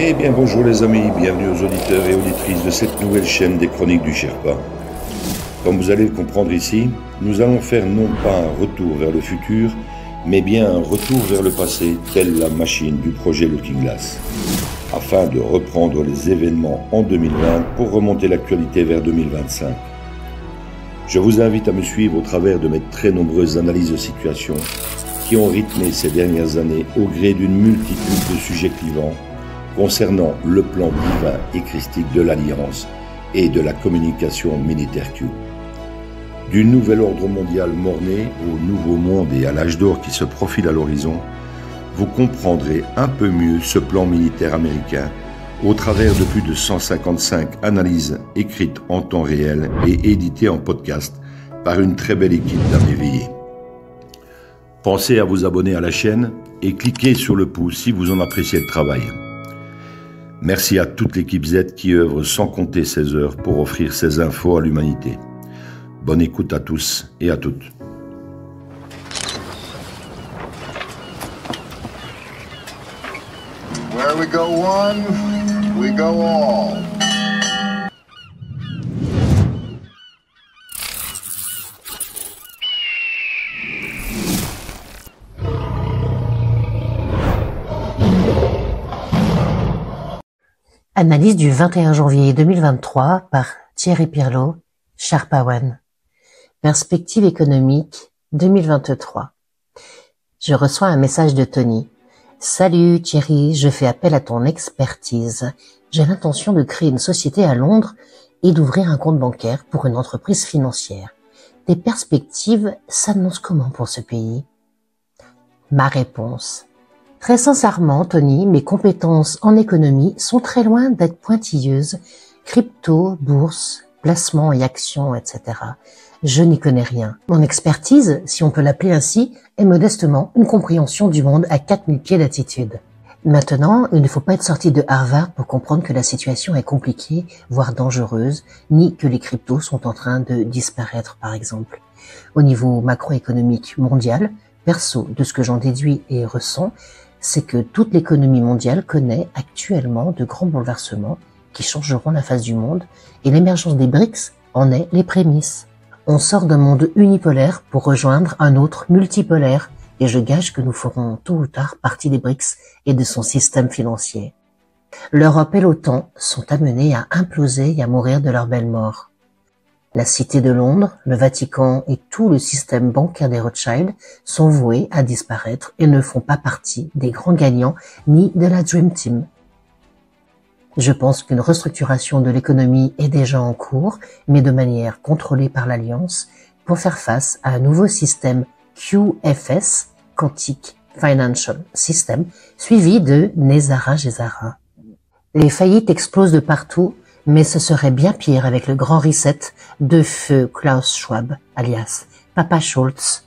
Eh bien bonjour les amis, bienvenue aux auditeurs et auditrices de cette nouvelle chaîne des Chroniques du Sherpa. Comme vous allez le comprendre ici, nous allons faire non pas un retour vers le futur, mais bien un retour vers le passé, telle la machine du projet Looking Glass, afin de reprendre les événements en 2020 pour remonter l'actualité vers 2025. Je vous invite à me suivre au travers de mes très nombreuses analyses de situation qui ont rythmé ces dernières années au gré d'une multitude de sujets clivants concernant le plan divin et christique de l'Alliance et de la communication militaire Q. Du nouvel ordre mondial mort-né au nouveau monde et à l'âge d'or qui se profile à l'horizon, vous comprendrez un peu mieux ce plan militaire américain au travers de plus de 155 analyses écrites en temps réel et éditées en podcast par une très belle équipe d'âmes éveillées. Pensez à vous abonner à la chaîne et cliquez sur le pouce si vous en appréciez le travail. Merci à toute l'équipe Z qui œuvre sans compter ses heures pour offrir ces infos à l'humanité. Bonne écoute à tous et à toutes. Where we go one, we go all. Analyse du 21 janvier 2023 par Thierry Pirlot, Sherpa One. Perspective économique 2023. Je reçois un message de Tony. Salut Thierry, je fais appel à ton expertise. J'ai l'intention de créer une société à Londres et d'ouvrir un compte bancaire pour une entreprise financière. Tes perspectives s'annoncent comment pour ce pays? Ma réponse. Très sincèrement, Tony, mes compétences en économie sont très loin d'être pointilleuses. Crypto, bourse, placement et actions, etc. Je n'y connais rien. Mon expertise, si on peut l'appeler ainsi, est modestement une compréhension du monde à 4000 pieds d'altitude. Maintenant, il ne faut pas être sorti de Harvard pour comprendre que la situation est compliquée, voire dangereuse, ni que les cryptos sont en train de disparaître, par exemple. Au niveau macroéconomique mondial, perso, de ce que j'en déduis et ressens, c'est que toute l'économie mondiale connaît actuellement de grands bouleversements qui changeront la face du monde, et l'émergence des BRICS en est les prémices. On sort d'un monde unipolaire pour rejoindre un autre multipolaire, et je gage que nous ferons tôt ou tard partie des BRICS et de son système financier. L'Europe et l'OTAN sont amenés à imploser et à mourir de leur belle mort. La Cité de Londres, le Vatican et tout le système bancaire des Rothschild sont voués à disparaître et ne font pas partie des grands gagnants ni de la Dream Team. Je pense qu'une restructuration de l'économie est déjà en cours, mais de manière contrôlée par l'Alliance, pour faire face à un nouveau système QFS, Quantic Financial System, suivi de Nezara Gezara. Les faillites explosent de partout, mais ce serait bien pire avec le grand reset de feu Klaus Schwab, alias Papa Schultz.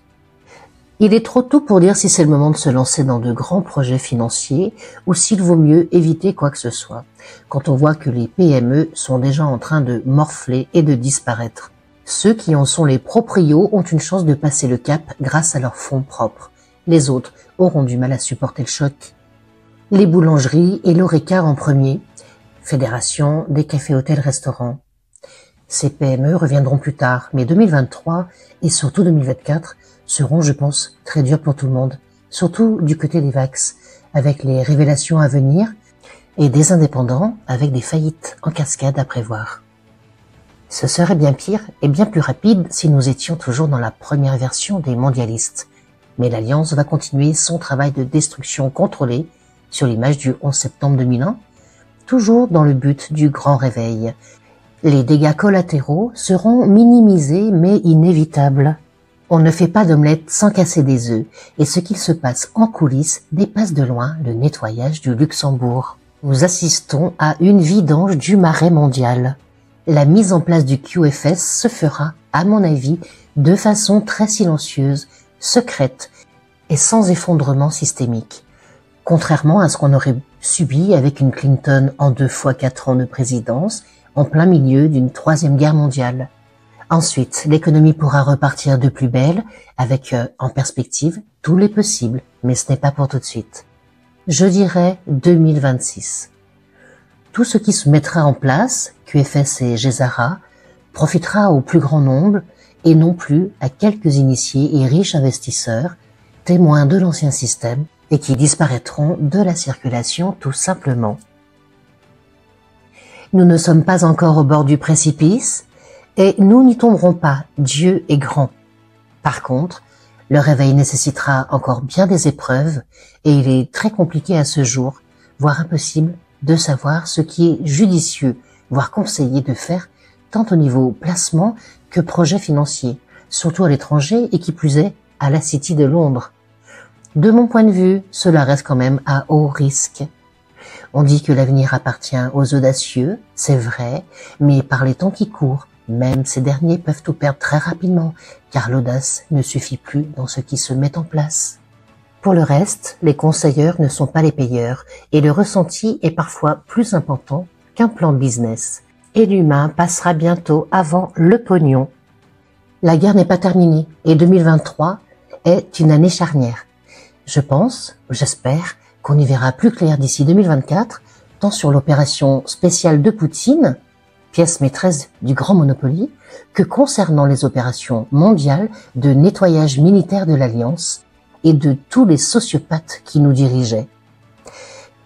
Il est trop tôt pour dire si c'est le moment de se lancer dans de grands projets financiers ou s'il vaut mieux éviter quoi que ce soit, quand on voit que les PME sont déjà en train de morfler et de disparaître. Ceux qui en sont les proprios ont une chance de passer le cap grâce à leurs fonds propres. Les autres auront du mal à supporter le choc. Les boulangeries et l'Horeca en premier, Fédération des cafés, hôtels, restaurants. Ces PME reviendront plus tard, mais 2023 et surtout 2024 seront, je pense, très durs pour tout le monde, surtout du côté des vax, avec les révélations à venir, et des indépendants avec des faillites en cascade à prévoir. Ce serait bien pire et bien plus rapide si nous étions toujours dans la première version des mondialistes. Mais l'Alliance va continuer son travail de destruction contrôlée sur l'image du 11 septembre 2001, toujours dans le but du grand réveil. Les dégâts collatéraux seront minimisés mais inévitables. On ne fait pas d'omelette sans casser des œufs, et ce qu'il se passe en coulisses dépasse de loin le nettoyage du Luxembourg. Nous assistons à une vidange du marais mondial. La mise en place du QFS se fera, à mon avis, de façon très silencieuse, secrète et sans effondrement systémique. Contrairement à ce qu'on aurait subi avec une Clinton en 2 fois 4 ans de présidence, en plein milieu d'une 3e guerre mondiale. Ensuite, l'économie pourra repartir de plus belle, avec en perspective tous les possibles, mais ce n'est pas pour tout de suite. Je dirais 2026. Tout ce qui se mettra en place, QFS et Gesara, profitera au plus grand nombre et non plus à quelques initiés et riches investisseurs, témoins de l'ancien système et qui disparaîtront de la circulation tout simplement. Nous ne sommes pas encore au bord du précipice et nous n'y tomberons pas, Dieu est grand. Par contre, le réveil nécessitera encore bien des épreuves et il est très compliqué à ce jour, voire impossible, de savoir ce qui est judicieux, voire conseillé de faire tant au niveau placement que projet financier, surtout à l'étranger et qui plus est à la City de Londres. De mon point de vue, cela reste quand même à haut risque. On dit que l'avenir appartient aux audacieux, c'est vrai, mais par les temps qui courent, même ces derniers peuvent tout perdre très rapidement, car l'audace ne suffit plus dans ce qui se met en place. Pour le reste, les conseilleurs ne sont pas les payeurs, et le ressenti est parfois plus important qu'un plan business. Et l'humain passera bientôt avant le pognon. La guerre n'est pas terminée, et 2023 est une année charnière. Je pense, j'espère, qu'on y verra plus clair d'ici 2024, tant sur l'opération spéciale de Poutine, pièce maîtresse du grand Monopoly, que concernant les opérations mondiales de nettoyage militaire de l'Alliance et de tous les sociopathes qui nous dirigeaient.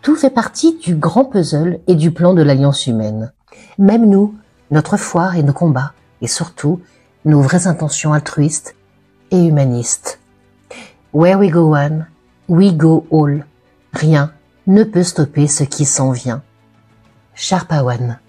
Tout fait partie du grand puzzle et du plan de l'Alliance humaine. Même nous, notre foi et nos combats, et surtout nos vraies intentions altruistes et humanistes. Where we go one, we go all. Rien ne peut stopper ce qui s'en vient. Sharpawan.